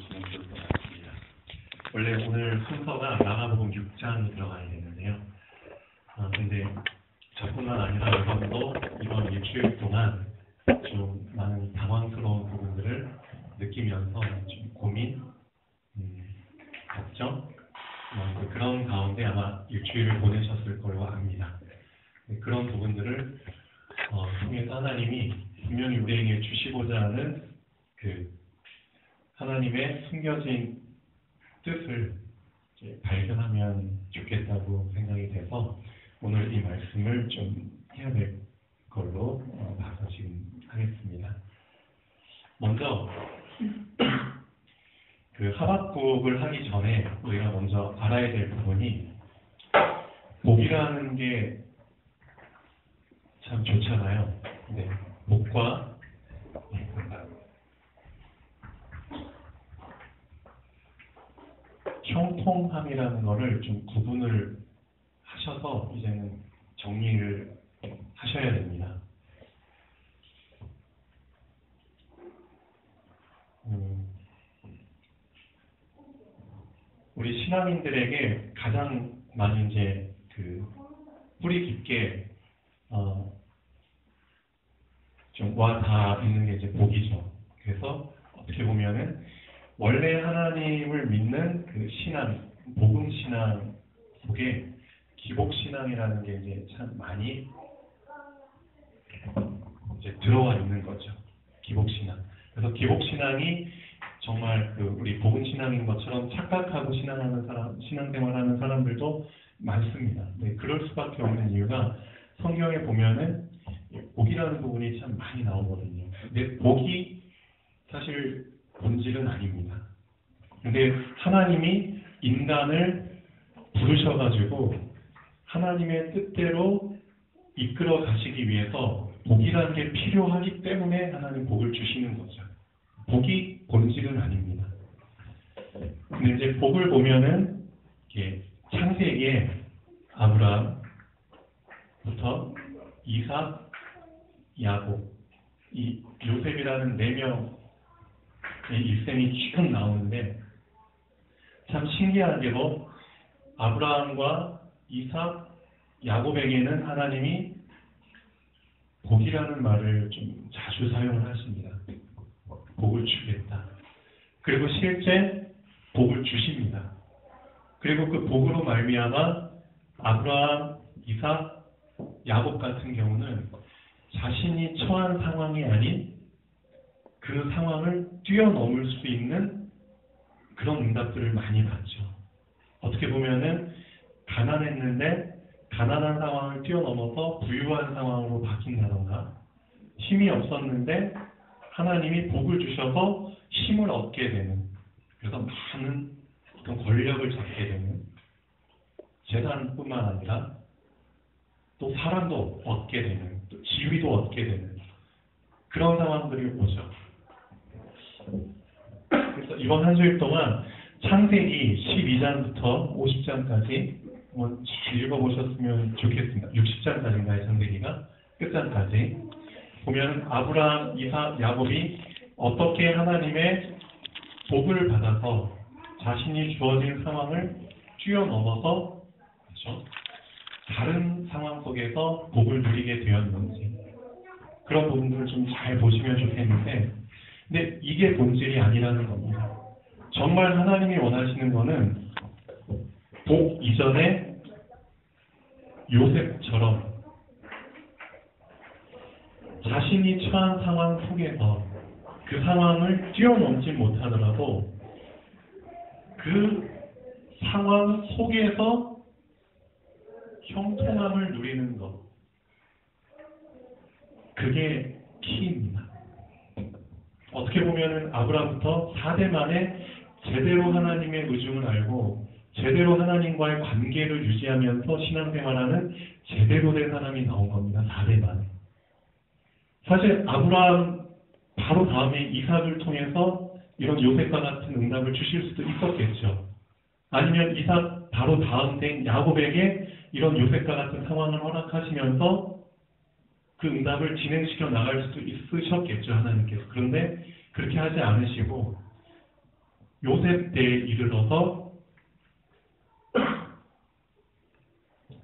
보시면 좋을 것 같습니다. 원래 오늘 순서가 마가복음 6장이 들어가야 되는데요. 근데 저뿐만 아니라 여러분도 이번 일주일 동안 좀 많은 당황스러운 부분들을 느끼면서 좀 고민, 걱정, 그런 가운데 아마 일주일을 보내셨을 걸로 압니다. 그런 부분들을 통해서 하나님이 분명히 우리에게 주시고자 하는 그 하나님의 숨겨진 뜻을 발견하면 좋겠다고 생각이 돼서 오늘 이 말씀을 좀 해야 될 걸로 봐서 지금 하겠습니다. 먼저 그 하박국을 하기 전에 우리가 먼저 알아야 될 부분이 복이라는 게 참 좋잖아요. 네, 복과 형통함이라는 거를 좀 구분을 하셔서 이제는 정리를 하셔야 됩니다. 우리 신앙인들에게 가장 많이 이제 그 뿌리 깊게 좀 와 닿아 있는 게 이제 복이죠. 그래서 어떻게 보면은 원래 하나님을 믿는 그 신앙, 복음 신앙 속에 기복 신앙이라는 게 이제 참 많이 이제 들어와 있는 거죠. 기복 신앙. 그래서 기복 신앙이 정말 그 우리 복음 신앙인 것처럼 착각하고 신앙생활하는 사람들도 많습니다. 네, 그럴 수밖에 없는 이유가 성경에 보면은 복이라는 부분이 참 많이 나오거든요. 근데 복이 사실 본질은 아닙니다. 근데 하나님이 인간을 부르셔가지고 하나님의 뜻대로 이끌어 가시기 위해서 복이라는 게 필요하기 때문에 하나님 복을 주시는 거죠. 복이 본질은 아닙니다. 근데 이제 복을 보면은 이게 창세기에 아브라함부터 이삭, 야곱, 이 요셉이라는 4명의 일생이 쭉 나오는데 참 신기하게도 아브라함과 이삭, 야곱에게는 하나님이 복이라는 말을 좀 자주 사용을 하십니다. 복을 주겠다. 그리고 실제 복을 주십니다. 그리고 그 복으로 말미암아 아브라함, 이삭, 야곱 같은 경우는 자신이 처한 상황이 아닌 그 상황을 뛰어넘을 수 있는 그런 응답들을 많이 받죠. 어떻게 보면은 가난했는데 가난한 상황을 뛰어넘어서 부유한 상황으로 바뀐다던가, 힘이 없었는데 하나님이 복을 주셔서 힘을 얻게 되는, 그래서 많은 어떤 권력을 잡게 되는, 재산뿐만 아니라 또 사람도 얻게 되는, 또 지위도 얻게 되는 그런 상황들이 오죠. 그래서 이번 한 주일 동안 창세기 12장부터 50장까지 한번 잘 읽어보셨으면 좋겠습니다. 60장까지인가요, 창세기가? 끝장까지. 보면 아브라함, 이삭, 야곱이 어떻게 하나님의 복을 받아서 자신이 주어진 상황을 뛰어넘어서, 그렇죠? 다른 상황 속에서 복을 누리게 되었는지, 그런 부분들을 좀 잘 보시면 좋겠는데, 근데 이게 본질이 아니라는 겁니다. 정말 하나님이 원하시는 거는 복 이전에 요셉처럼 자신이 처한 상황 속에서 그 상황을 뛰어넘지 못하더라도 그 상황 속에서 형통함을 누리는 것, 그게 키입니다. 어떻게 보면은 아브라함부터 4대 만에 제대로 하나님의 의중을 알고 제대로 하나님과의 관계를 유지하면서 신앙생활하는 제대로 된 사람이 나온 겁니다. 4대 만에. 사실 아브라함 바로 다음에 이삭을 통해서 이런 요셉과 같은 응답을 주실 수도 있었겠죠. 아니면 이삭 바로 다음 된 야곱에게 이런 요셉과 같은 상황을 허락하시면서 그 응답을 진행시켜 나갈 수도 있으셨겠죠, 하나님께서. 그런데 그렇게 하지 않으시고 요셉 때에 이르러서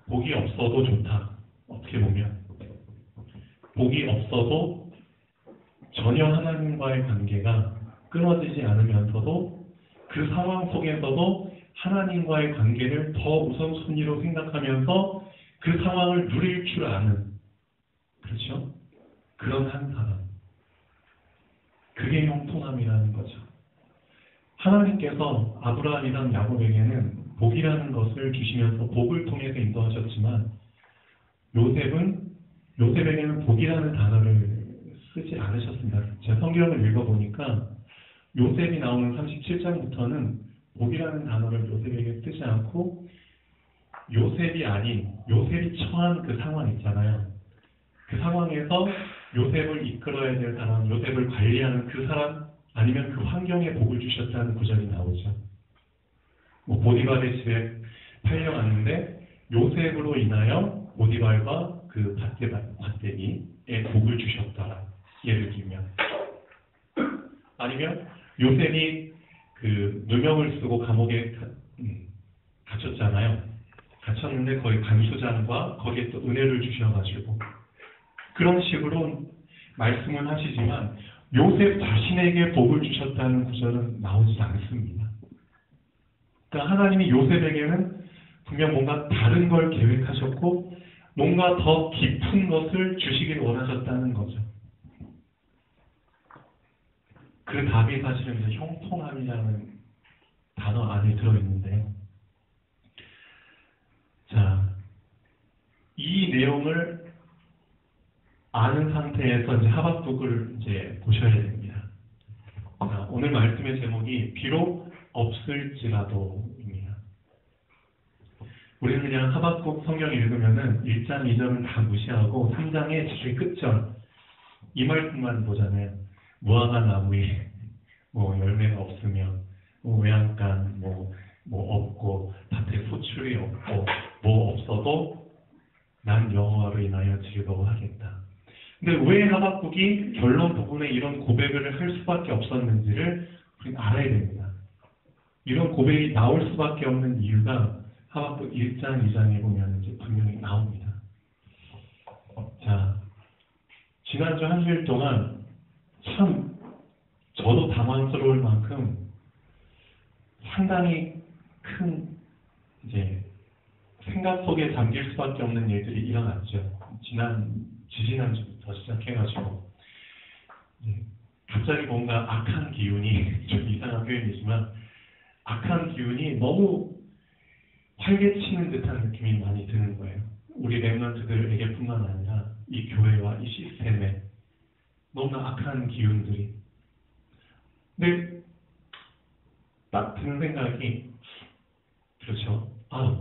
복이 없어도 좋다. 어떻게 보면 복이 없어도 전혀 하나님과의 관계가 끊어지지 않으면서도 그 상황 속에서도 하나님과의 관계를 더 우선순위로 생각하면서 그 상황을 누릴 줄 아는, 그렇죠? 그런 한 사람. 그게 형통함이라는 거죠. 하나님께서 아브라함이랑 야곱에게는 복이라는 것을 주시면서 복을 통해서 인도하셨지만 요셉에게는 복이라는 단어를 쓰지 않으셨습니다. 제가 성경을 읽어보니까 요셉이 나오는 37장부터는 복이라는 단어를 요셉에게 쓰지 않고 요셉이 아닌 요셉이 처한 그 상황 있잖아요. 그 상황에서 요셉을 이끌어야 될 사람, 요셉을 관리하는 그 사람, 아니면 그 환경에 복을 주셨다는 구절이 나오죠. 보디발의 집에 팔려갔는데 요셉으로 인하여 보디발과 그 밧데기에 복을 주셨다. 예를 들면. 아니면 요셉이 그 누명을 쓰고 감옥에 갇혔잖아요. 갇혔는데 거기 간수장과 거기에 또 은혜를 주셔가지고 그런 식으로 말씀을 하시지만 요셉 자신에게 복을 주셨다는 구절은 나오지 않습니다. 그러니까 하나님이 요셉에게는 분명 뭔가 다른 걸 계획하셨고 뭔가 더 깊은 것을 주시길 원하셨다는 거죠. 그 답이 사실은 이제 형통함이라는 단어 안에 들어있는데요. 자, 이 내용을 아는 상태에서 이제 하박국을 이제 보셔야 됩니다. 자, 오늘 말씀의 제목이 비록 없을지라도입니다. 우리는 그냥 하박국 성경 읽으면은 1장, 2절은 다 무시하고 3장의 제일 끝절 이 말씀만 보잖아요. 무화과 나무에 열매가 없으면 외양간 없고 밭에 소출이 없고 없어도 난 여호와로 인하여 즐거워하겠다. 근데 왜 하박국이 결론 부분에 이런 고백을 할 수밖에 없었는지를 우리는 알아야 됩니다. 이런 고백이 나올 수밖에 없는 이유가 하박국 1장, 2장에 보면 이제 분명히 나옵니다. 자, 지난주 한 주일 동안 참 저도 당황스러울 만큼 상당히 큰 이제 생각 속에 잠길 수밖에 없는 일들이 일어났죠. 지지난주부터 시작해가지고 갑자기 뭔가 악한 기운이 좀 이상한 표현이지만 악한 기운이 너무 활개치는 듯한 느낌이 많이 드는 거예요. 우리 랩런트들에게뿐만 아니라 이 교회와 이 시스템에 너무나 악한 기운들이. 근데 딱 드는 생각이 그렇죠.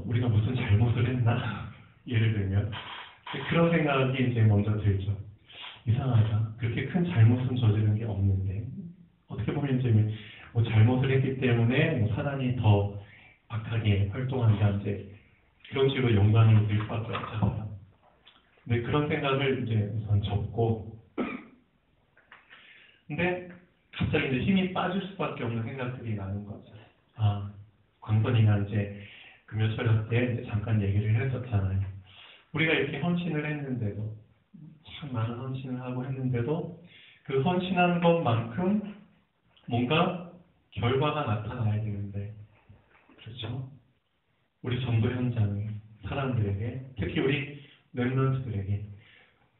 우리가 무슨 잘못을 했나? 예를 들면 그런 생각이 이제 먼저 들죠. 이상하다. 그렇게 큰 잘못은 저지른 게 없는데 어떻게 보면 이제 잘못을 했기 때문에 사단이 더 악하게 활동한다 이제 그런 식으로 영광이 될 수밖에 없잖아요. 근데 그런 생각을 이제 우선 접고 근데 갑자기 이제 힘이 빠질 수밖에 없는 생각들이 나는 거죠. 광선이가 이제 금요철학 때 이제 잠깐 얘기를 했었잖아요. 우리가 이렇게 헌신을 했는데도 참 많은 헌신을 하고 했는데도 그 헌신한 것만큼 뭔가 결과가 나타나야 되는데 그렇죠? 우리 전도 현장에 사람들에게 특히 우리 랩런트들에게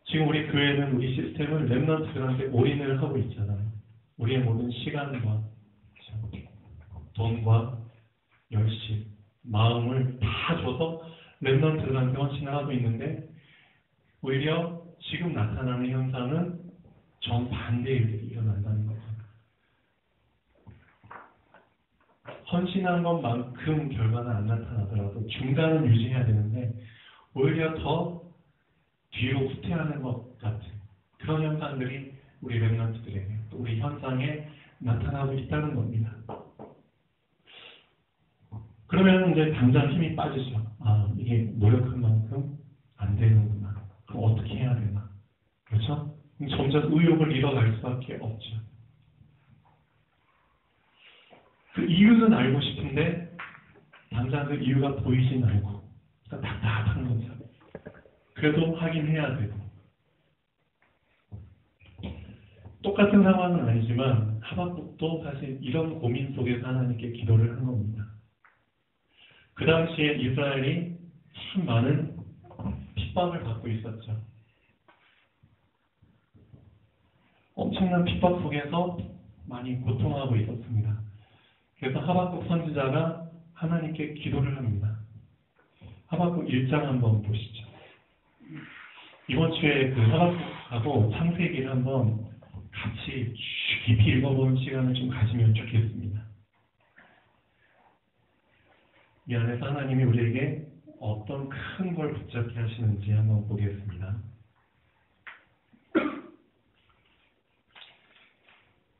지금 우리 교회는 우리 시스템은 랩런트들한테 올인을 하고 있잖아요. 우리의 모든 시간과 돈과 열심, 마음을 다 줘서 랩런트들한테 헌신을 하고 있는데 오히려 지금 나타나는 현상은 정반대의 일들이 일어난다는 거죠. 헌신한 것만큼 결과는 안 나타나더라도 중간은 유지해야 되는데 오히려 더 뒤로 후퇴하는 것 같은 그런 현상들이 우리 랩런트들에게 또 우리 현상에 나타나고 있다는 겁니다. 그러면 이제 당장 힘이 빠지죠. 이게 노력한 만큼 안 되는구나. 그럼 어떻게 해야 되나? 그렇죠? 점점 의욕을 잃어갈 수밖에 없죠. 그 이유는 알고 싶은데 당장 그 이유가 보이진 않고 답답한 거죠. 그래도 하긴 해야 되고. 똑같은 상황은 아니지만 하박국도 사실 이런 고민 속에서 하나님께 기도를 한 겁니다. 그 당시에 이스라엘이 참 많은 핍박을 받고 있었죠. 엄청난 핍박 속에서 많이 고통하고 있었습니다. 그래서 하박국 선지자가 하나님께 기도를 합니다. 하박국 1장 한번 보시죠. 이번 주에 그 하박국하고 창세기를 한번 같이 깊이 읽어보는 시간을 좀 가지면 좋겠습니다. 이 안에서 하나님이 우리에게 어떤 큰 걸 붙잡게 하시는지 한번 보겠습니다.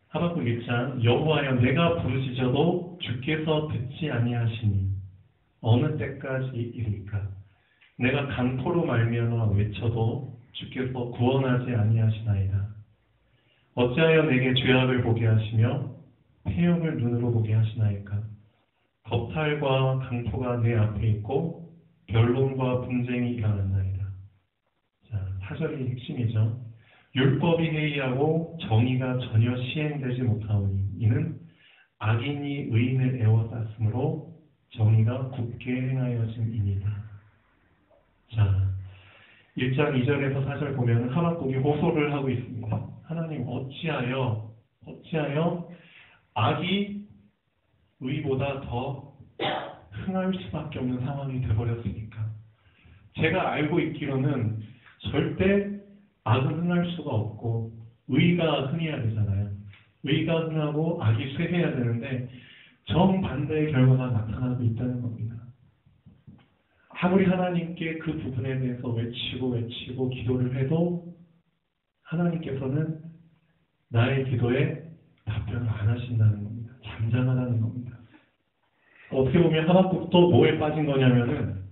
하박국 1장 여호와여 내가 부르짖어도 주께서 듣지 아니하시니 어느 때까지 이르리까 내가 강포로 말미암아 외쳐도 주께서 구원하지 아니하시나이다. 어찌하여 내게 죄악을 보게 하시며 폐역을 눈으로 보게 하시나이까 겁탈과 강포가 내 앞에 있고 변론과 분쟁이 일어났나이다. 자, 4절이 핵심이죠. 율법이 해이하고 정의가 전혀 시행되지 못하오니 이는 악인이 의인을 애워쌌으므로 정의가 굳게 행하여짐이니라. 자, 1장 2절에서 4절 보면 하박국이 호소를 하고 있습니다. 하나님 어찌하여 악이 의보다 더 흥할 수밖에 없는 상황이 되어버렸습니까? 제가 알고 있기로는 절대 악은 흥할 수가 없고 의가 흥해야 되잖아요. 의가 흥하고 악이 쇠해야 되는데 정반대의 결과가 나타나고 있다는 겁니다. 아무리 하나님께 그 부분에 대해서 외치고 기도를 해도 하나님께서는 나의 기도에 답변을 안 하신다는 겁니다. 잠잠하다는 겁니다. 어떻게 보면 하박국도 뭐에 빠진 거냐면은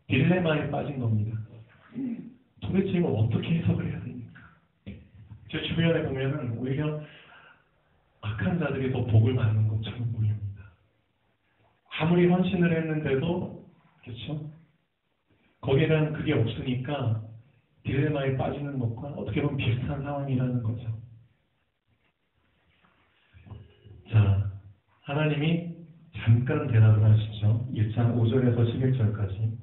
딜레마에 빠진 겁니다. 도대체 이걸 어떻게 해석을 해야 됩니까? 제 주변에 보면은 오히려 악한 자들이 더 복을 받는 것처럼 보입니다. 아무리 헌신을 했는데도 그렇죠? 거기에 대한 그게 없으니까 딜레마에 빠지는 것과 어떻게 보면 비슷한 상황이라는 거죠. 자, 하나님이 잠깐 대답을 하시죠. 1장 5절에서 11절까지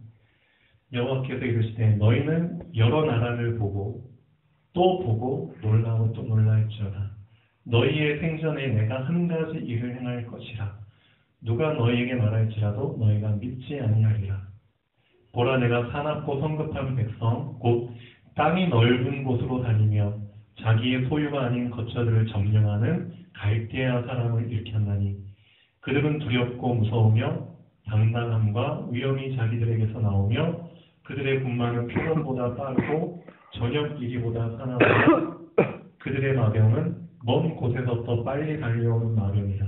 여호와께서 이르시되 너희는 여러 나라를 보고 또 보고 놀라고 또 놀랄지어다. 너희의 생전에 내가 한 가지 일을 행할 것이라. 누가 너희에게 말할지라도 너희가 믿지 아니하리라. 보라 내가 사납고 성급한 백성 곧 땅이 넓은 곳으로 다니며 자기의 소유가 아닌 거처들을 점령하는 갈대아 사람을 일으켰나니 그들은 두렵고 무서우며 당당함과 위엄이 자기들에게서 나오며 그들의 군마는 표범보다 빠르고 저녁 이리보다 사나우며 그들의 마병은 먼 곳에서 더 빨리 달려오는 마병이라.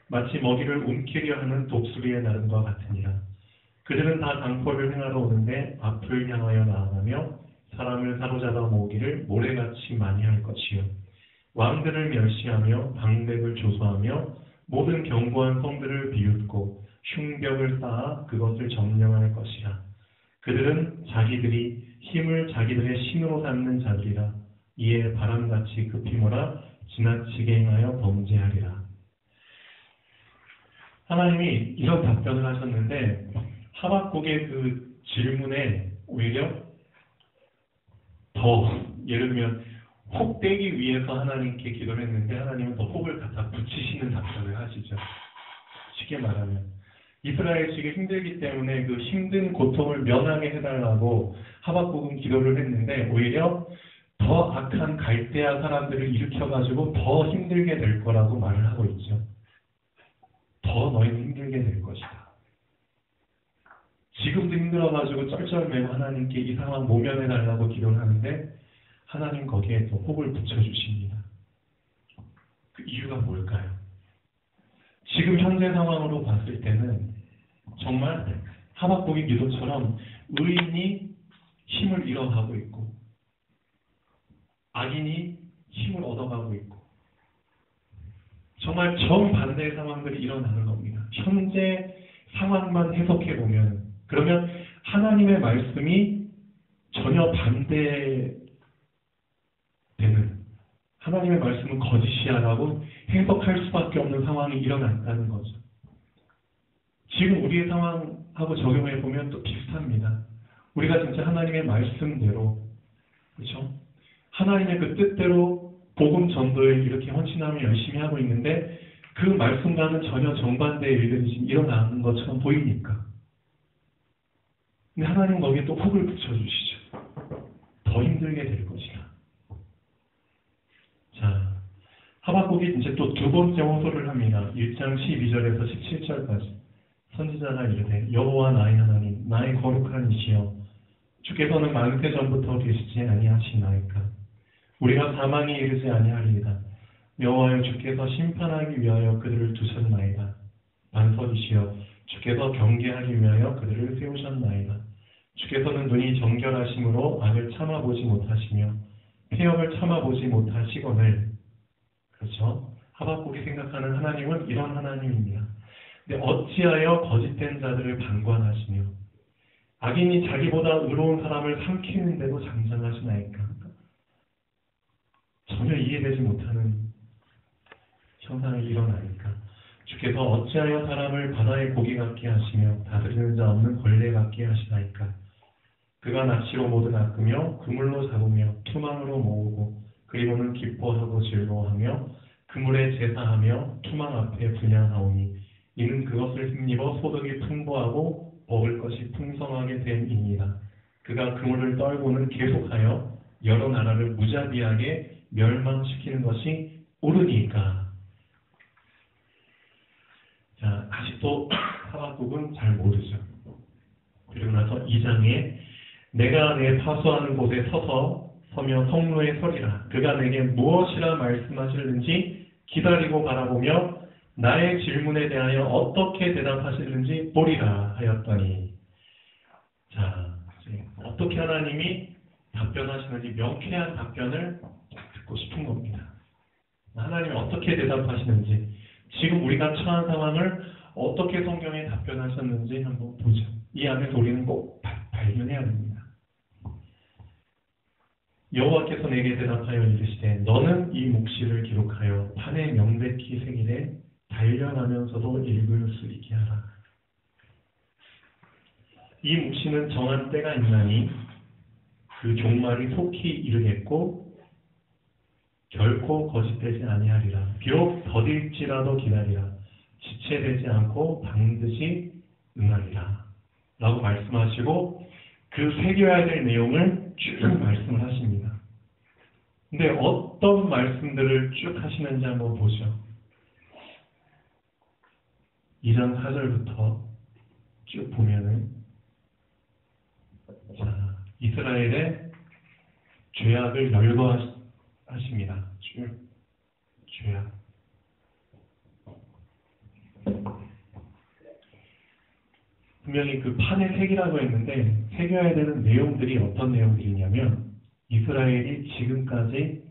마치 먹이를 움키려 하는 독수리의 나름과 같으니라. 그들은 다 강포를 행하러 오는데 앞을 향하여 나아가며 사람을 사로잡아 모으기를 모래같이 많이 할 것이요. 왕들을 멸시하며 방백을 조소하며 모든 견고한 성들을 비웃고 흉벽을 쌓아 그것을 점령할 것이라. 그들은 자기들이 힘을 자기들의 신으로 삼는 자들이라. 이에 바람같이 급히 몰아 지나치게 행하여 범죄하리라. 하나님이 이런 답변을 하셨는데 하박국의 그 질문에 오히려 더 예를 들면 혹 떼기 위해서 하나님께 기도를 했는데 하나님은 더 혹을 갖다 붙이시는 답변을 하시죠. 쉽게 말하면 이스라엘 지금 힘들기 때문에 그 힘든 고통을 면하게 해달라고 하박국은 기도를 했는데 오히려 더 악한 갈대아 사람들을 일으켜가지고 더 힘들게 될 거라고 말을 하고 있죠. 더 너희는 힘들게 될 것이다. 지금도 힘들어가지고 쩔쩔매고 하나님께 이 상황 모면해달라고 기도를 하는데 하나님 거기에 또 혹을 붙여주십니다. 그 이유가 뭘까요? 지금 현재 상황으로 봤을 때는 정말 하박국의 기도처럼 의인이 힘을 잃어가고 있고 악인이 힘을 얻어가고 있고 정말 정반대의 상황들이 일어나는 겁니다. 현재 상황만 해석해 보면, 그러면 하나님의 말씀이 전혀 반대되는, 하나님의 말씀은 거짓이야라고 해석할 수밖에 없는 상황이 일어난다는 거죠. 지금 우리의 상황하고 적용해 보면 또 비슷합니다. 우리가 진짜 하나님의 말씀대로, 그렇죠? 하나님의 그 뜻대로 복음 전도에 이렇게 헌신하며 열심히 하고 있는데 그 말씀과는 전혀 정반대의 일들이 지금 일어나는 것처럼 보이니까. 근데 하나님 거기에 또 혹을 붙여주시죠. 더 힘들게 될 것이다. 자, 하박국이 이제 또 두 번째 호소를 합니다. 1장 12절에서 17절까지. 선지자가 이르되 여호와 나의 하나님, 나의 거룩한 이시여, 주께서는 만세 전부터 계시지 아니하시나이까. 우리가 사망에 이르지 아니하리이다. 여호와여, 주께서 심판하기 위하여 그들을 두셨나이다. 반석이시여, 주께서 경계하기 위하여 그들을 세우셨나이다. 주께서는 눈이 정결하심으로 악을 참아보지 못하시며 폐역을 참아보지 못하시거늘. 그렇죠? 하박국이 생각하는 하나님은 이런 하나님입니다. 근데 어찌하여 거짓된 자들을 방관하시며 악인이 자기보다 의로운 사람을 삼키는데도 장장하시나이까. 전혀 이해되지 못하는 현상이 일어나니까 주께서 어찌하여 사람을 바다의 고기 같게 하시며 다스리는 자 없는 벌레 같게 하시나이까. 그가 낚시로 모두 낚으며 그물로 잡으며 투망으로 모으고 그리고는 기뻐하고 즐거워하며 그물에 제사하며 투망 앞에 분향하오니 이는 그것을 힘입어 소득이 풍부하고 먹을 것이 풍성하게 됨이니이다. 그가 그물을 떨고는 계속하여 여러 나라를 무자비하게 멸망시키는 것이 옳으니까. 자, 아직도 하박국은 잘 모르죠. 그리고 나서 2장에 내가 내 파수하는 곳에 서며 성로에 서리라. 그가 내게 무엇이라 말씀하실는지 기다리고 바라보며 나의 질문에 대하여 어떻게 대답하실는지 보리라 하였더니. 자, 어떻게 하나님이 답변하시는지 명쾌한 답변을 듣고 싶은 겁니다. 하나님이 어떻게 대답하시는지, 지금 우리가 처한 상황을 어떻게 성경에 답변하셨는지 한번 보죠. 이 안에서 우리는 꼭 발견해야 됩니다. 여호와께서 내게 대답하여 이르시되 너는 이 묵시를 기록하여 판에 명백히 새기되 단련하면서도 읽을 수 있게 하라. 이 묵시는 정한 때가 있나니 그 종말이 속히 이르겠고 결코 거짓되지 아니하리라. 비록 더딜지라도 기다리라. 지체되지 않고 반드시 응하리라. 라고 말씀하시고 그 새겨야 될 내용을 쭉 말씀을 하십니다. 근데 어떤 말씀들을 쭉 하시는지 한번 보죠. 2장 4절부터 쭉 보면은, 자, 이스라엘의 죄악을 열거하십니다. 죄악. 분명히 그 판에 새기라고 했는데 새겨야 되는 내용들이 어떤 내용들이냐면, 이스라엘이 지금까지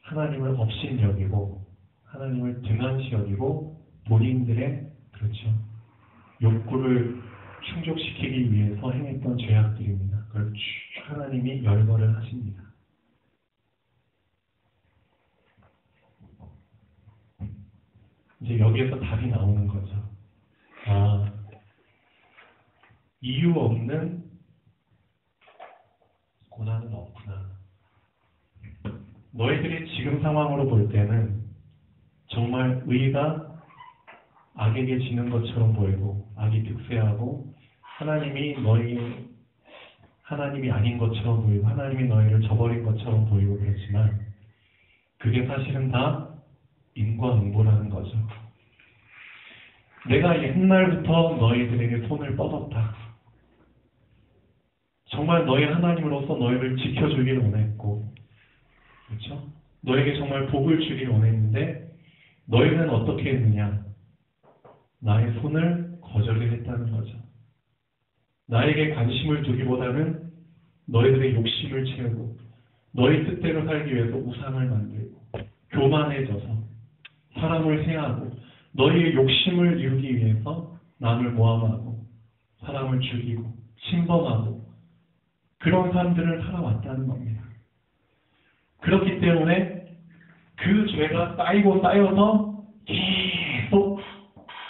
하나님을 업신여기고 하나님을 등한시 여기고 본인들의, 그렇죠, 욕구를 충족시키기 위해서 행했던 죄악들입니다. 그걸 쭉 하나님이 열거를 하십니다. 이제 여기에서 답이 나오는 거죠. 아, 이유 없는 고난은 없구나. 너희들이 지금 상황으로 볼 때는 정말 의가 악에게 지는 것처럼 보이고 악이 득세하고 하나님이 아닌 것처럼 보이고 하나님이 너희를 저버린 것처럼 보이고 그렇지만 그게 사실은 다 인과응보라는 거죠. 내가 옛날부터 너희들에게 손을 뻗었다. 정말 너희 하나님으로서 너희를 지켜주길 원했고, 그렇죠? 너에게 정말 복을 주길 원했는데 너희는 어떻게 했느냐? 나의 손을 거절을 했다는 거죠. 나에게 관심을 두기보다는 너희들의 욕심을 채우고 너희 뜻대로 살기 위해서 우상을 만들고 교만해져서 사람을 해하고 너희의 욕심을 이루기 위해서 남을 모함하고 사람을 죽이고 침범하고 그런 사람들을 살아왔다는 겁니다. 그렇기 때문에 그 죄가 쌓이고 쌓여서 계속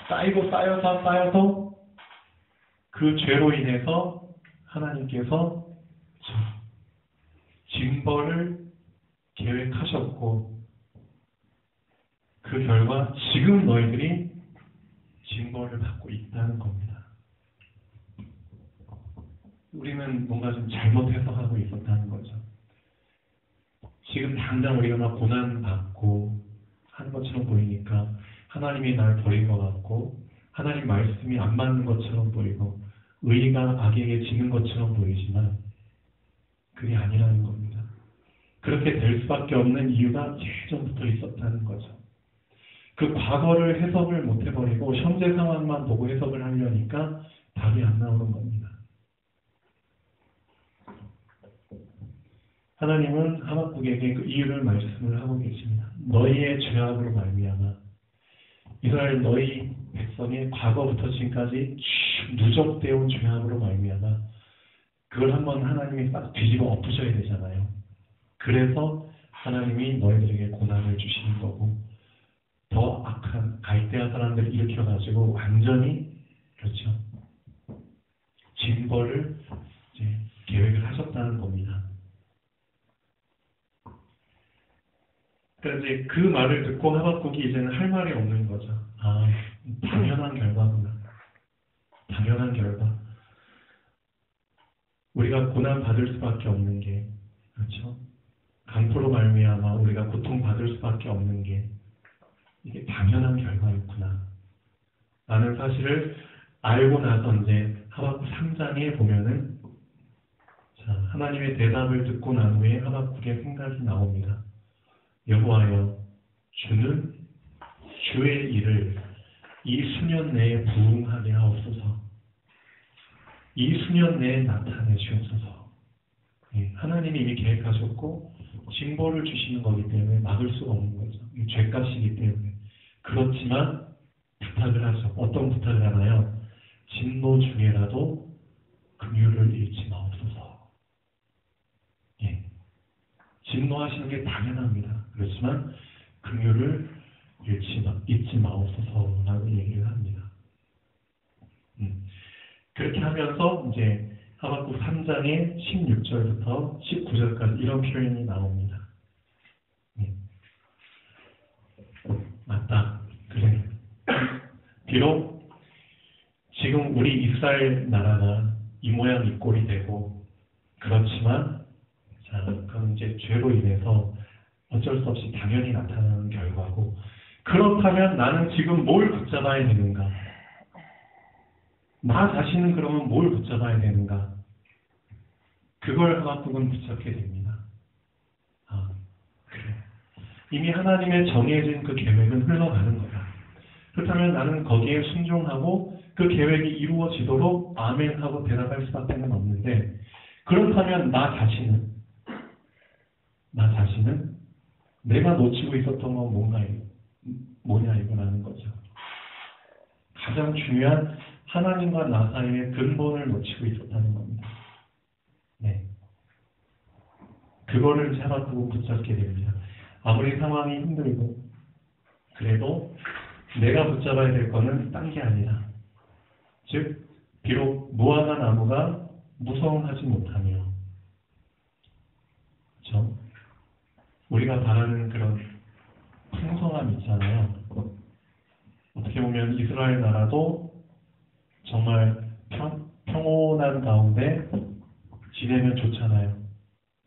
쌓이고 쌓여서 그 죄로 인해서 하나님께서 징벌을 계획하셨고 그 결과 지금 너희들이 징벌을 받고 있다는 겁니다. 우리는 뭔가 좀 잘못 해석하고 있었다는 거죠. 지금 당장 우리가 막 고난받고 하는 것처럼 보이니까 하나님이 날 버린 것 같고 하나님 말씀이 안 맞는 것처럼 보이고 의가 악에게 지는 것처럼 보이지만 그게 아니라는 겁니다. 그렇게 될 수밖에 없는 이유가 예전부터 있었다는 거죠. 그 과거를 해석을 못 해버리고 현재 상황만 보고 해석을 하려니까 답이 안 나오는 겁니다. 하나님은 하박국에게 그 이유를 말씀을 하고 계십니다. 너희의 죄악으로 말미암아 이스라엘 너희 백성의 과거부터 지금까지 누적되어 온 죄악으로 말미암아 그걸 한번 하나님이 딱 뒤집어 엎으셔야 되잖아요. 그래서 하나님이 너희들에게 고난을 주시는 거고 더 악한 갈대아 사람들을 일으켜가지고 완전히 그렇죠 징벌을 이제 계획을 하셨다는 겁니다. 그래서 이제 그 말을 듣고 하박국이 이제는 할 말이 없는 거죠. 아, 당연한 결과구나. 당연한 결과. 우리가 고난 받을 수밖에 없는 게, 그렇죠? 강포로 말미암아 우리가 고통받을 수밖에 없는 게 이게 당연한 결과였구나. 라는 사실을 알고 나서 이제 하박국 3장에 보면은 자, 하나님의 대답을 듣고 난 후에 하박국의 생각이 나옵니다. 여호와여, 주는 주의 일을 이 수년 내에 부응하게 하옵소서. 이 수년 내에 나타내 주옵소서. 하나님이 이미 계획하셨고 징벌을 주시는 거기 때문에 막을 수가 없는 거죠. 죄값이기 때문에. 그렇지만 부탁을 하죠. 어떤 부탁을 하나요? 진노 중에라도 긍휼을 잃지 마옵소서. 진노하시는 게 당연합니다. 그렇지만 긍휼을 잊지 마옵소서라고 얘기를 합니다. 그렇게 하면서 이제 하박국 3장의 16절부터 19절까지 이런 표현이 나옵니다. 맞다. 그래. 비록 지금 우리 이스라엘 나라가 이 모양 이 꼴이 되고 그렇지만 자, 그건 이제 죄로 인해서 어쩔 수 없이 당연히 나타나는 결과고 그렇다면 나는 지금 뭘 붙잡아야 되는가? 나 자신은 그러면 뭘 붙잡아야 되는가? 그걸 하박국은 붙잡게 됩니다. 아, 그래. 이미 하나님의 정해진 그 계획은 흘러가는 거다. 그렇다면 나는 거기에 순종하고 그 계획이 이루어지도록 아멘 하고 대답할 수밖에 없는데 그렇다면 나 자신은 내가 놓치고 있었던 건 뭐냐 이거라는 거죠. 가장 중요한 하나님과 나 사이의 근본을 놓치고 있었다는 겁니다. 네. 그거를 하박국은 붙잡게 됩니다. 아무리 상황이 힘들고 그래도 내가 붙잡아야 될 거는 딴 게 아니라 즉 비록 무화과 나무가 무성하지 못하며 그렇죠? 우리가 바라는 그런 풍성함 있잖아요. 어떻게 보면 이스라엘 나라도 정말 평온한 가운데 지내면 좋잖아요.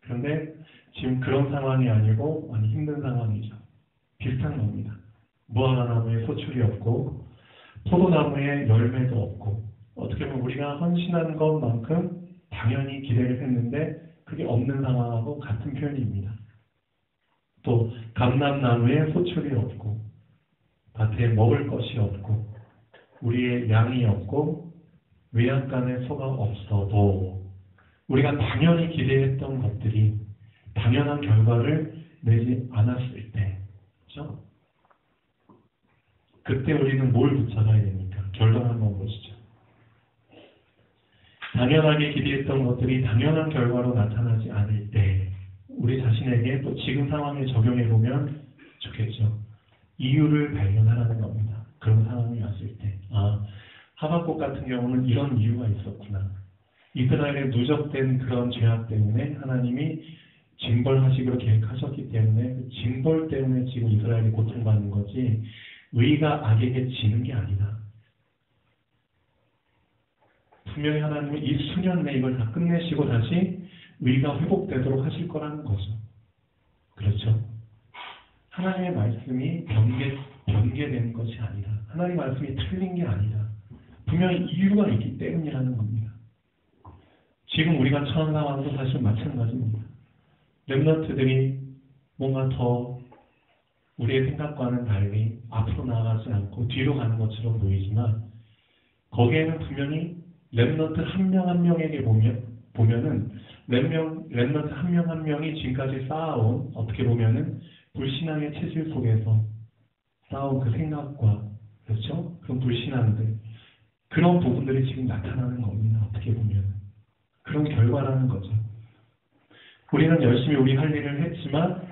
그런데 지금 그런 상황이 아니고 많이 힘든 상황이죠. 비슷한 겁니다. 무화과나무에 소출이 없고 포도나무에 열매도 없고 어떻게 보면 우리가 헌신한 것만큼 당연히 기대를 했는데 그게 없는 상황하고 같은 표현입니다. 또 감람나무에 소출이 없고 밭에 먹을 것이 없고 우리의 양이 없고 외양간에 소가 없어도 우리가 당연히 기대했던 것들이 당연한 결과를 내지 않았을 때 그렇죠? 그때 우리는 뭘 붙잡아야 됩니까? 결론 한번 보시죠. 당연하게 기대했던 것들이 당연한 결과로 나타나지 않을 때 우리 자신에게 또 지금 상황에 적용해 보면 좋겠죠. 이유를 발견하라는 겁니다. 그런 상황이 왔을 때 하박국 같은 경우는 이런 이유가 있었구나. 이스라엘의 누적된 그런 죄악 때문에 하나님이 징벌하시기로 계획하셨기 때문에 그 징벌 때문에 지금 이스라엘이 고통받는 거지 의가 악에게 지는 게 아니다. 분명히 하나님은 이 수년 내에 이걸 다 끝내시고 다시 의가 회복되도록 하실 거라는 거죠. 그렇죠? 하나님의 말씀이 변개된 것이 아니다. 하나님의 말씀이 틀린 게 아니다. 분명히 이유가 있기 때문이라는 겁니다. 지금 우리가 처한 상황도 사실 마찬가지입니다. 렘넌트들이 뭔가 더 우리의 생각과는 달리 앞으로 나아가지 않고 뒤로 가는 것처럼 보이지만 거기에는 분명히 렘넌트 한 명 한 명에게 보면은 렘넌트 한 명 한 명이 지금까지 쌓아온 어떻게 보면은 불신앙의 체질 속에서 쌓아온 그 생각과 그렇죠? 그런 불신앙들 그런 부분들이 지금 나타나는 겁니다. 어떻게 보면 그런 결과라는 거죠. 우리는 열심히 우리 할 일을 했지만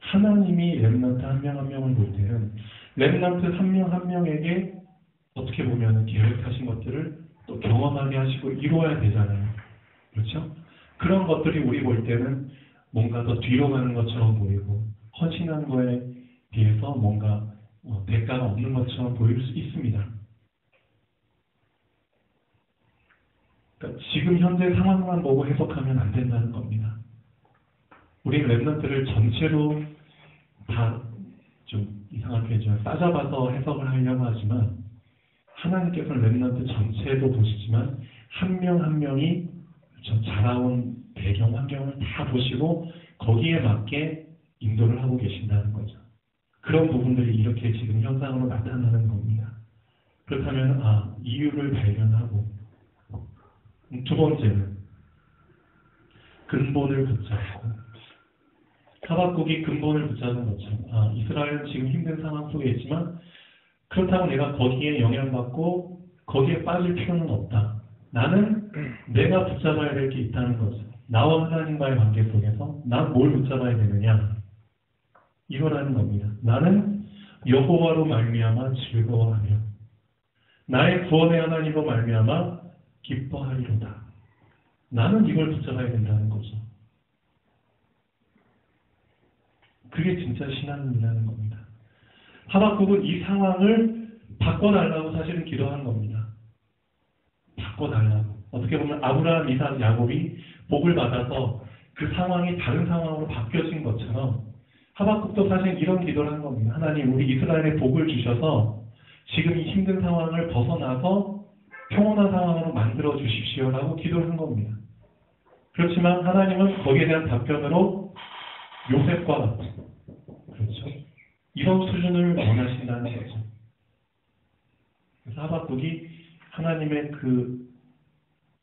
하나님이 렘넌트 한 명 한 명을 볼 때는 렘넌트 한 명 한 명에게 어떻게 보면 계획하신 것들을 또 경험하게 하시고 이루어야 되잖아요. 그렇죠? 그런 것들이 우리 볼 때는 뭔가 더 뒤로 가는 것처럼 보이고 헌신한 거에 비해서 뭔가 대가가 없는 것처럼 보일 수 있습니다. 그러니까 지금 현재 상황만 보고 해석하면 안 된다는 겁니다. 우리 렘넌트를 전체로 다 좀 이상한 표현이지만 싸잡아서 해석을 하려고 하지만 하나님께서는 렘넌트 전체도 보시지만 한 명 한 명이 자라온 배경 환경을 다 보시고 거기에 맞게 인도를 하고 계신다는 거죠. 그런 부분들이 이렇게 지금 현상으로 나타나는 겁니다. 그렇다면 이유를 발견하고 두 번째는 근본을 붙잡고 하박국이 근본을 붙잡는 것처럼 이스라엘은 지금 힘든 상황 속에 있지만 그렇다고 내가 거기에 영향받고 거기에 빠질 필요는 없다. 나는 내가 붙잡아야 될 게 있다는 거죠. 나와 하나님과의 관계 속에서 난 뭘 붙잡아야 되느냐 이거라는 겁니다. 나는 여호와로 말미암아 즐거워하며 나의 구원의 하나님으로 말미암아 기뻐하리로다. 나는 이걸 붙잡아야 된다는 거죠. 그게 진짜 신앙이라는 겁니다. 하박국은 이 상황을 바꿔달라고 사실은 기도한 겁니다. 바꿔달라고. 어떻게 보면 아브라함, 이삭, 야곱이 복을 받아서 그 상황이 다른 상황으로 바뀌어진 것처럼 하박국도 사실 이런 기도를 한 겁니다. 하나님, 우리 이스라엘에 복을 주셔서 지금 이 힘든 상황을 벗어나서 평온한 상황으로 만들어 주십시오라고 기도를 한 겁니다. 그렇지만 하나님은 거기에 대한 답변으로 요셉과 같은 그렇죠? 이런 수준을 원하신다는 거죠. 그래서 하박국이 하나님의 그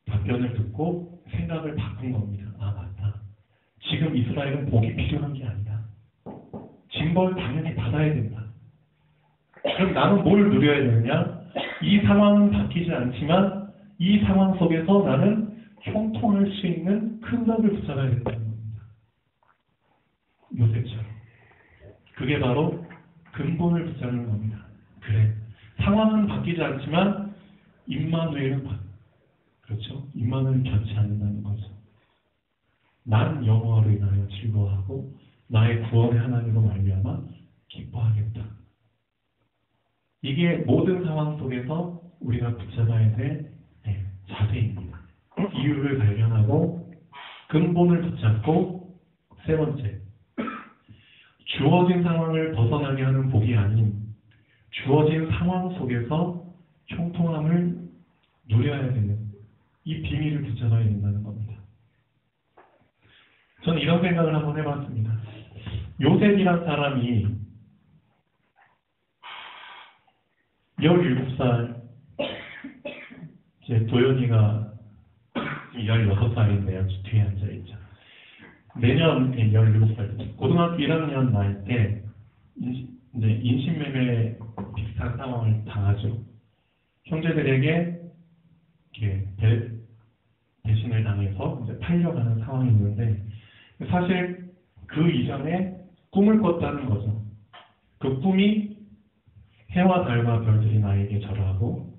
답변을 듣고 생각을 바꾼 겁니다. 맞다. 지금 이스라엘은 복이 필요한 게 아니다. 징벌 당연히 받아야 된다. 그럼 나는 뭘 누려야 되느냐? 이 상황은 바뀌지 않지만 이 상황 속에서 나는 형통할 수 있는 큰 덕을 붙잡아야 된다는 겁니다. 요셉처럼. 그게 바로 근본을 붙잡는 겁니다. 그래. 상황은 바뀌지 않지만 임마누엘은 그렇죠? 임마누엘은 변치 않는다는 거죠. 난 여호와로 인하여 즐거워하고 나의 구원의 하나님으로 말미암아 기뻐하겠다. 이게 모든 상황 속에서 우리가 붙잡아야 될 자세입니다. 이유를 발견하고 근본을 붙잡고 세 번째, 주어진 상황을 벗어나게 하는 복이 아닌 주어진 상황 속에서 형통함을 누려야 되는 이 비밀을 붙잡아야 된다는 겁니다. 저는 이런 생각을 한번 해봤습니다. 요셉이란 사람이 17살 제 도연이가 16살인데요. 뒤에 앉아있죠. 내년 17살 고등학교 1학년 나이 때 이제 인신매매 비슷한 상황을 당하죠. 형제들에게 이렇게 배신을 당해서 이제 팔려가는 상황이 있는데, 사실 그 이전에 꿈을 꿨다는 거죠. 그 꿈이 해와 달과 별들이 나에게 절하고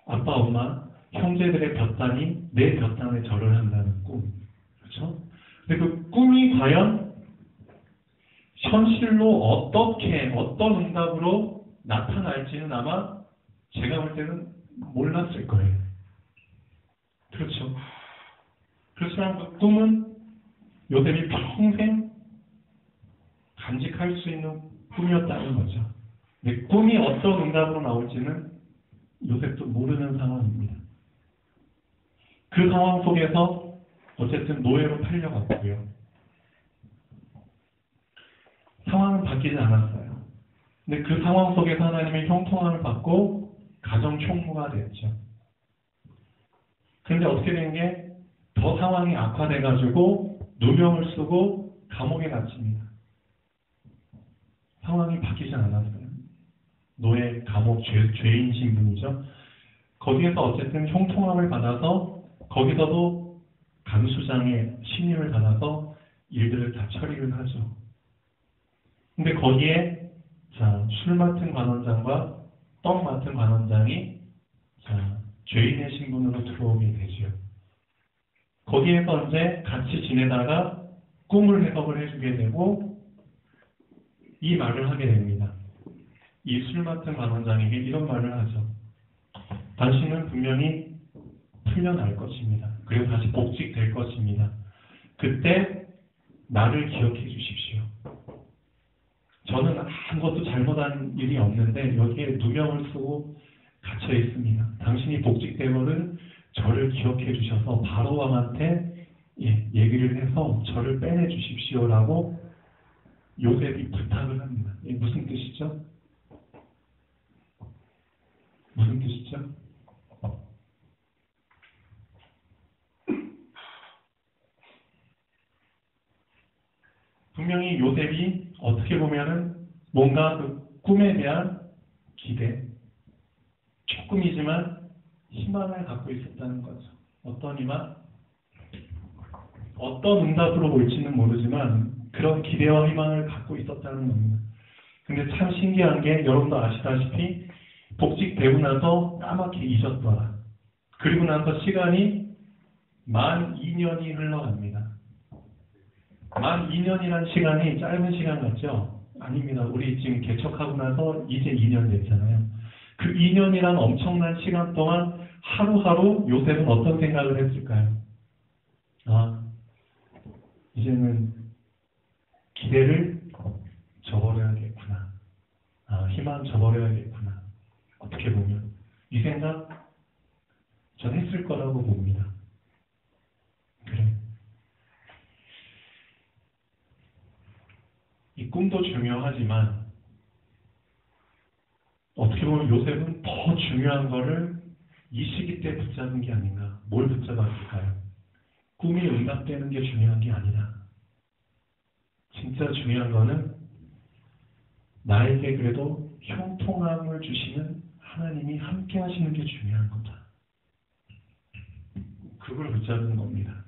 아빠, 엄마, 형제들의 볕단이 내 볕단에 절을 한다는 꿈. 그렇죠? 근데 그 꿈이 과연 현실로 어떤 응답으로 나타날지는 아마 제가 볼 때는 몰랐을 거예요. 그렇죠? 그렇지만 그 꿈은 요셉이 평생 간직할 수 있는 꿈이었다는 거죠. 근데 꿈이 어떤 응답으로 나올지는 요셉도 모르는 상황입니다. 그 상황 속에서 어쨌든 노예로 팔려갔고요. 상황은 바뀌지 않았어요. 근데 그 상황 속에서 하나님의 형통함을 받고 가정 총무가 됐죠. 그런데 어떻게 된 게 더 상황이 악화돼가지고 누명을 쓰고 감옥에 갇힙니다. 상황이 바뀌지 않았어요. 노예, 감옥, 죄인 신분이죠. 거기에서 어쨌든 형통함을 받아서 거기서도 간수장의 신임을 받아서 일들을 다 처리를 하죠. 근데 거기에 술 맡은 관원장과 떡 맡은 관원장이 죄인의 신분으로 들어오게 되죠. 거기에서 이제 같이 지내다가 꿈을 해석을 해주게 되고 이 말을 하게 됩니다. 이 술 맡은 관원장에게 이런 말을 하죠. 당신은 분명히 풀려날 것입니다. 그리고 다시 복직될 것입니다. 그때 나를 기억해 주십시오. 저는 아무것도 잘못한 일이 없는데 여기에 누명을 쓰고 갇혀 있습니다. 당신이 복직되거든 저를 기억해 주셔서 바로 왕한테 얘기를 해서 저를 빼내 주십시오라고 요셉이 부탁을 합니다. 이게 무슨 뜻이죠? 무슨 뜻이죠? 분명히 요셉이 어떻게 보면은 뭔가 그 꿈에 대한 기대, 조금이지만 희망을 갖고 있었다는 거죠. 어떤 희망? 어떤 응답으로 올지는 모르지만 그런 기대와 희망을 갖고 있었다는 겁니다. 근데 참 신기한 게 여러분도 아시다시피 복직되고 나서 까맣게 잊었더라. 그리고 나서 시간이 만 2년이 흘러갑니다. 만 2년이라는 시간이 짧은 시간 같죠? 아닙니다. 우리 지금 개척하고 나서 이제 2년 됐잖아요. 그 2년이란 엄청난 시간 동안 하루하루 요셉은 어떤 생각을 했을까요? 이제는 기대를 저버려야겠구나. 희망 저버려야겠구나. 어떻게 보면 이 생각 전 했을 거라고 봅니다. 그래. 이 꿈도 중요하지만 어떻게 보면 요셉은 더 중요한 거를 이 시기 때 붙잡은 게 아닌가. 뭘 붙잡았을까요? 꿈이 응답되는 게 중요한 게 아니다. 진짜 중요한 거는 나에게 그래도 형통함을 주시는 하나님이 함께 하시는 게 중요한 거다. 그걸 붙잡는 겁니다.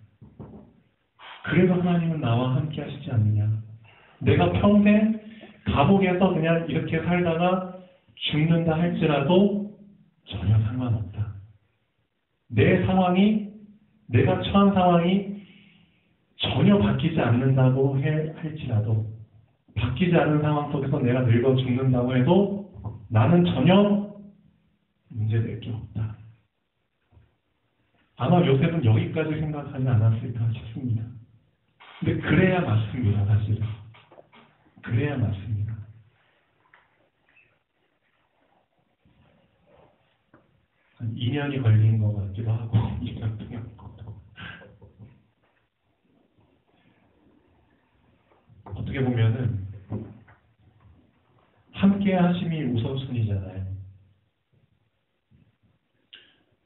그래도 하나님은 나와 함께 하시지 않느냐. 내가 평생 감옥에서 그냥 이렇게 살다가 죽는다 할지라도 전혀 상관없다. 내 상황이, 내가 처한 상황이 전혀 바뀌지 않는다고 할지라도, 바뀌지 않은 상황 속에서 내가 늙어 죽는다고 해도 나는 전혀 문제될 게 없다. 아마 요셉은 여기까지 생각하지 않았을까 싶습니다. 근데 그래야 맞습니다, 사실은. 그래야 맞습니다. 한 2년이 걸린 것 같기도 하고, 2년 동안. 어떻게 보면은, 함께 하심이 우선순위잖아요.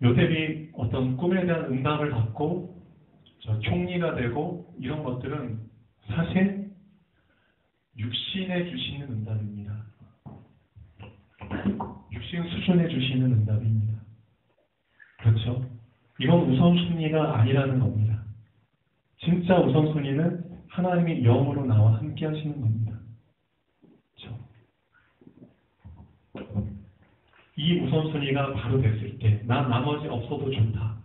요셉이 어떤 꿈에 대한 응답을 받고, 총리가 되고, 이런 것들은 사실 육신에 주시는 응답입니다. 육신 수준에 주시는 응답입니다. 그렇죠? 이건 우선순위가 아니라는 겁니다. 진짜 우선순위는 하나님이 영으로 나와 함께 하시는 겁니다. 그렇죠? 이 우선순위가 바로 됐을 때, 나 나머지 없어도 좋다.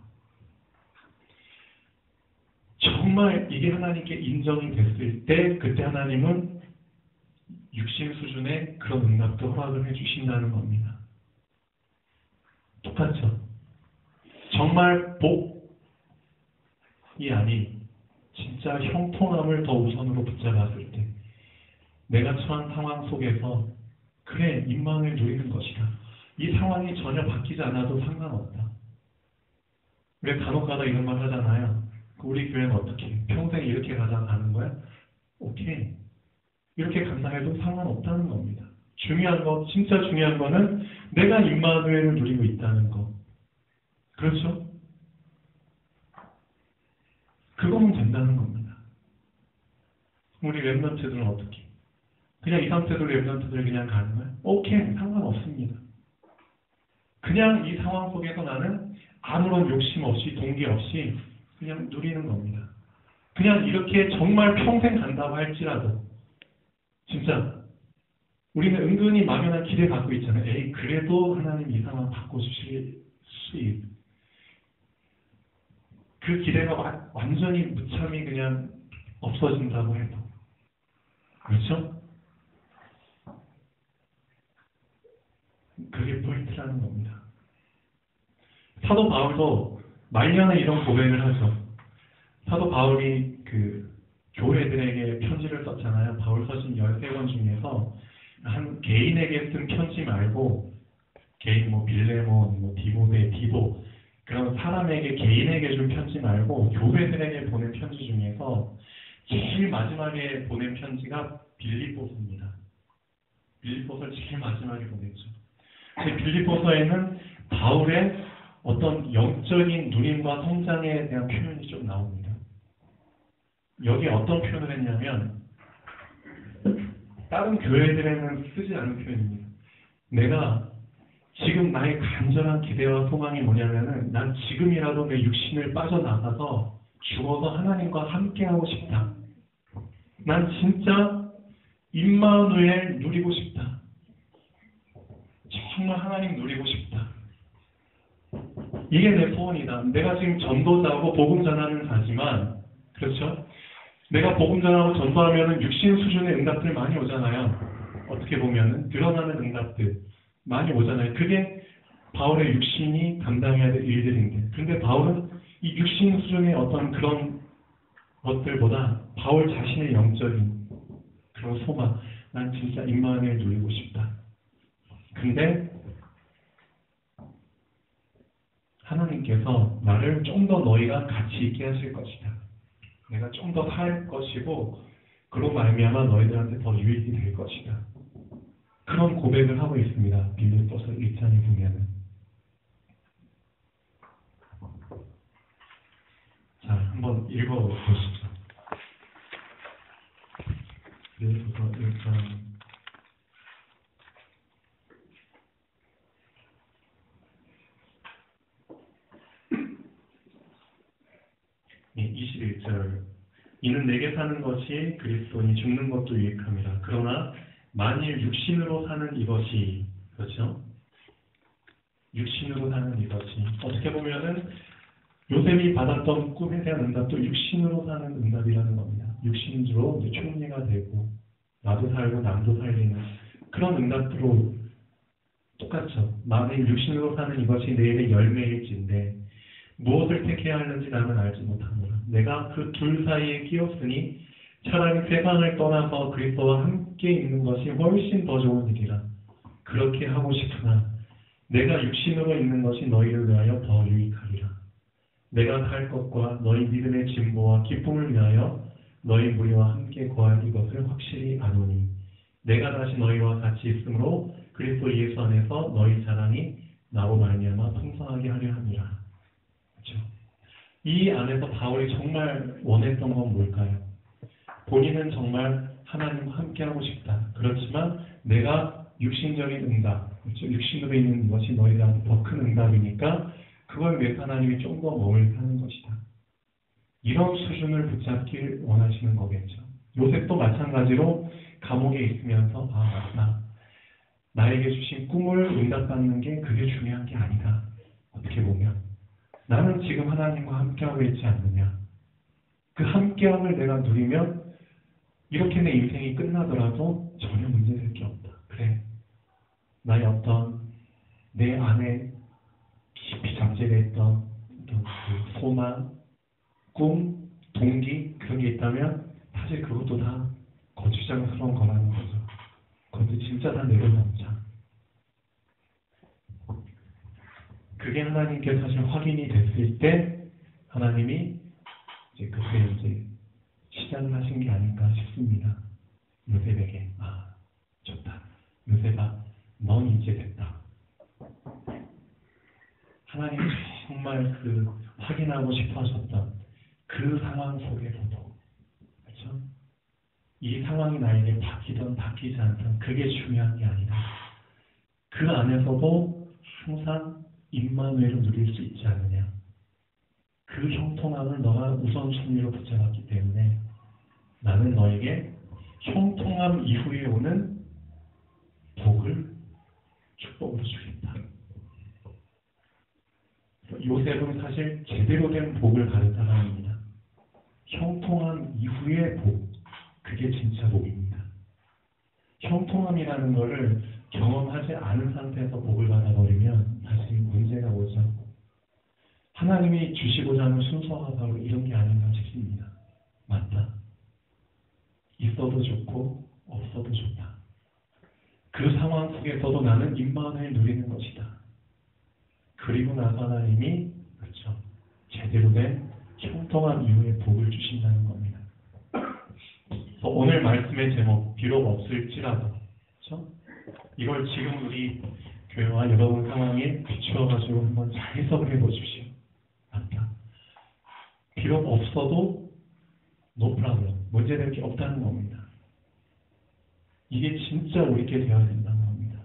정말 이게 하나님께 인정이 됐을 때, 그때 하나님은 육신 수준의 그런 응답도 허락을 해주신다는 겁니다. 똑같죠? 정말 복이 아닌 진짜 형통함을 더 우선으로 붙잡았을 때, 내가 처한 상황 속에서 그래, 임망을 누리는 것이다. 이 상황이 전혀 바뀌지 않아도 상관없다. 우리 간혹가다 이런 말 하잖아요. 우리 교회는 어떻게? 평생 이렇게 가는 거야? 오케이. 이렇게 간다 해도 상관없다는 겁니다. 중요한 거, 진짜 중요한 거는 내가 임마누엘을 누리고 있다는 거. 그렇죠? 그거면 된다는 겁니다. 우리 랩런트들은 어떻게? 그냥 이 상태로 랩런트들 그냥 가는 거야? 오케이, 상관없습니다. 그냥 이 상황 속에서 나는 아무런 욕심 없이, 동기 없이 그냥 누리는 겁니다. 그냥 이렇게 정말 평생 간다고 할지라도 진짜 우리는 은근히 막연한 기대 갖고 있잖아요. 에이, 그래도 하나님 이 상황 바꿔주실 수 있. 그 기대가 완전히 무참히 그냥 없어진다고 해도. 그렇죠? 그게 포인트라는 겁니다. 사도 바울도 말년에 이런 고백을 하죠. 사도 바울이 그 교회들에게 편지를 썼잖아요. 바울서신 13권 중에서 한 개인에게 쓴 편지 말고 개인 빌레몬, 디모데, 디도 그런 사람에게 개인에게 준 편지 말고 교회들에게 보낸 편지 중에서 제일 마지막에 보낸 편지가 빌립보서입니다. 빌립보서를 제일 마지막에 보냈죠. 빌립보서에는 바울의 어떤 영적인 누림과 성장에 대한 표현이 좀 나옵니다. 여기에 어떤 표현을 했냐면 다른 교회들에는 쓰지 않은 표현입니다. 내가 지금 나의 간절한 기대와 소망이 뭐냐면은 난 지금이라도 내 육신을 빠져나가서 죽어서 하나님과 함께하고 싶다. 난 진짜 임마누엘 누리고 싶다. 정말 하나님 누리고 싶다. 이게 내 소원이다. 내가 지금 전도자고 복음 전하는 자지만, 그렇죠? 내가 복음 전하고 전도하면은 육신 수준의 응답들 많이 오잖아요. 어떻게 보면은 드러나는 응답들 많이 오잖아요. 그게 바울의 육신이 감당해야 될 일들인데, 근데 바울은 이 육신 수준의 어떤 그런 것들보다 바울 자신의 영적인 그런 소망, 난 진짜 임마누엘 누리고 싶다. 근데 하나님께서 나를 좀 더 너희가 가치 있게 하실 것이다. 내가 좀 더 살 것이고 그로 말미암아 너희들한테 더 유익이 될 것이다. 그런 고백을 하고 있습니다. 빌립보서 1장에 보면은. 자, 한번 읽어보시죠. 빌립보서 1장 21절. 이는 내게 사는 것이 그리스도니 죽는 것도 유익함이라. 그러나 만일 육신으로 사는 이것이, 그렇죠? 육신으로 사는 이것이, 어떻게 보면은 요셉이 받았던 꿈에 대한 응답도 육신으로 사는 응답이라는 겁니다. 육신으로 이제 총리가 되고 나도 살고 남도 살리는 그런 응답으로 똑같죠. 만일 육신으로 사는 이것이 내일의 열매일진데 무엇을 택해야 하는지 나는 알지 못하노라. 내가 그 둘 사이에 끼었으니 차라리 세상을 떠나서 그리스도와 함께 있는 것이 훨씬 더 좋은 일이라. 그렇게 하고 싶으나 내가 육신으로 있는 것이 너희를 위하여 더 유익하리라. 내가 살 것과 너희 믿음의 진보와 기쁨을 위하여 너희 무리와 함께 거할 이것을 확실히 아노니 내가 다시 너희와 같이 있으므로 그리스도 예수 안에서 너희 자랑이 나로 말미암아 풍성하게 하려 함이라. 그렇죠? 이 안에서 바울이 정말 원했던 건 뭘까요? 본인은 정말 하나님과 함께하고 싶다. 그렇지만 내가 육신적인 응답, 그렇죠? 육신으로 있는 것이 너희들한테 더 큰 응답이니까 그걸 위해 하나님이 좀 더 머물게 하는 것이다. 이런 수준을 붙잡길 원하시는 거겠죠. 요셉도 마찬가지로 감옥에 있으면서 맞다. 나에게 주신 꿈을 응답받는 게 그게 중요한 게 아니다. 어떻게 보면 나는 지금 하나님과 함께하고 있지 않느냐. 그 함께함을 내가 누리면 이렇게 내 인생이 끝나더라도 전혀 문제될 게 없다. 그래. 나의 어떤 내 안에 깊이 잠재되어 있던 어떤 그 소망, 꿈, 동기 그런 게 있다면 사실 그것도 다 거추장스러운 거라는 거죠. 그것도 진짜 다 내려놓자. 그게 하나님께 사실 확인이 됐을 때 하나님이 이제 그때 이제 시작을 하신 게 아닐까 싶습니다. 요셉에게 좋다. 요셉아, 넌 이제 됐다. 하나님이 정말 그 확인하고 싶어 하셨던 그 상황 속에서도 그렇죠? 이 상황이 나에게 바뀌든 바뀌지 않든 그게 중요한 게 아니다. 그 안에서도 항상 임마누엘을 누릴 수 있지 않느냐. 그 형통함을 너가 우선순위로 붙잡았기 때문에 나는 너에게 형통함 이후에 오는 복을 축복으로 주겠다. 요셉은 사실 제대로 된 복을 받은 사람입니다. 형통함 이후의 복, 그게 진짜 복입니다. 형통함이라는 것을 경험하지 않은 상태에서 복을 받아버리면 사실 문제가 오죠. 하나님이 주시고자 하는 순서가 바로 이런 게 아닌가 싶습니다. 맞다. 있어도 좋고 없어도 좋다. 그 상황 속에서도 나는 임마누엘 누리는 것이다. 그리고 나서 하나님이 그렇죠. 제대로 된 형통한 이후에 복을 주신다는 겁니다. 그래서 오늘 말씀의 제목 비록 없을지라도 그렇죠? 이걸 지금 우리 교회와 여러분 상황에 비추어가지고 한번 잘 해석을 해보십시오. 맞다. 비록 없어도 no problem. 문제될 게 없다는 겁니다. 이게 진짜 우리께 되어야 된다는 겁니다.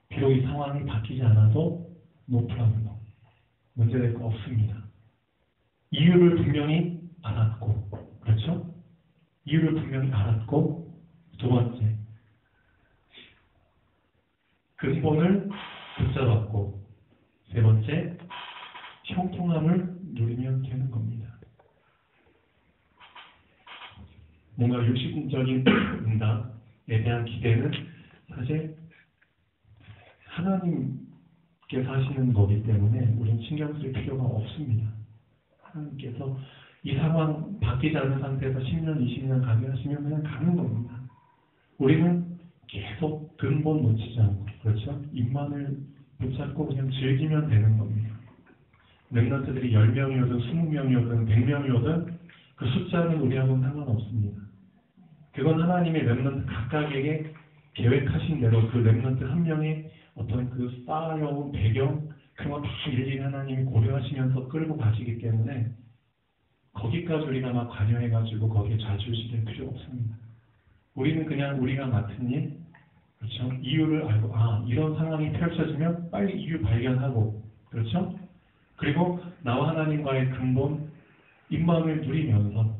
비록 이 상황이 바뀌지 않아도 no problem. 문제될 거 없습니다. 이유를 분명히 알았고, 그렇죠? 이유를 분명히 알았고, 두 번째, 근본을 붙잡았고, 세 번째, 형통함을 누리면 되는 겁니다. 뭔가 육신적인 응답에 대한 기대는 사실 하나님께서 하시는 거기 때문에 우리는 신경 쓸 필요가 없습니다. 하나님께서 이 상황 바뀌지 않은 상태에서 10년, 20년 가게 하시면 그냥 가는 겁니다. 우리는 계속 근본 놓치지 않고, 그렇죠? 입만을 붙잡고 그냥 즐기면 되는 겁니다. 렘넌트들이 10명이오든 20명이오든 100명이오든 그 숫자는 우리하고는 상관없습니다. 그건 하나님의 렘넌트 각각에게 계획하신 대로 그 렘넌트 한 명의 어떤 그 쌓여온 배경 그런 거 다 일일이 하나님이 고려하시면서 끌고 가시기 때문에 거기까지 우리가 막 관여해가지고 거기에 좌지우지 필요 없습니다. 우리는 그냥 우리가 맡은 일, 그렇죠? 이유를 알고 이런 상황이 펼쳐지면 빨리 이유 발견하고, 그렇죠? 그리고 나와 하나님과의 근본 임마음을 누리면서,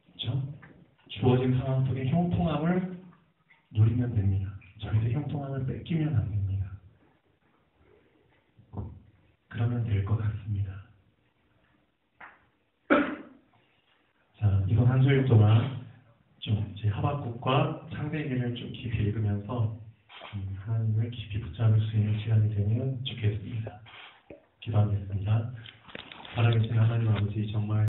그렇죠? 주어진 상황 속의 형통함을 누리면 됩니다. 절대 형통함을 뺏기면 안 됩니다. 그러면 될 것 같습니다. 자, 이번 한 주일 동안 좀 이제 하박국과 창세기를 좀 깊이 읽으면서 하나님을 깊이 붙잡을 수 있는 시간이 되면 좋겠습니다. 기도하겠습니다. 살아계신 하나님 아버지, 정말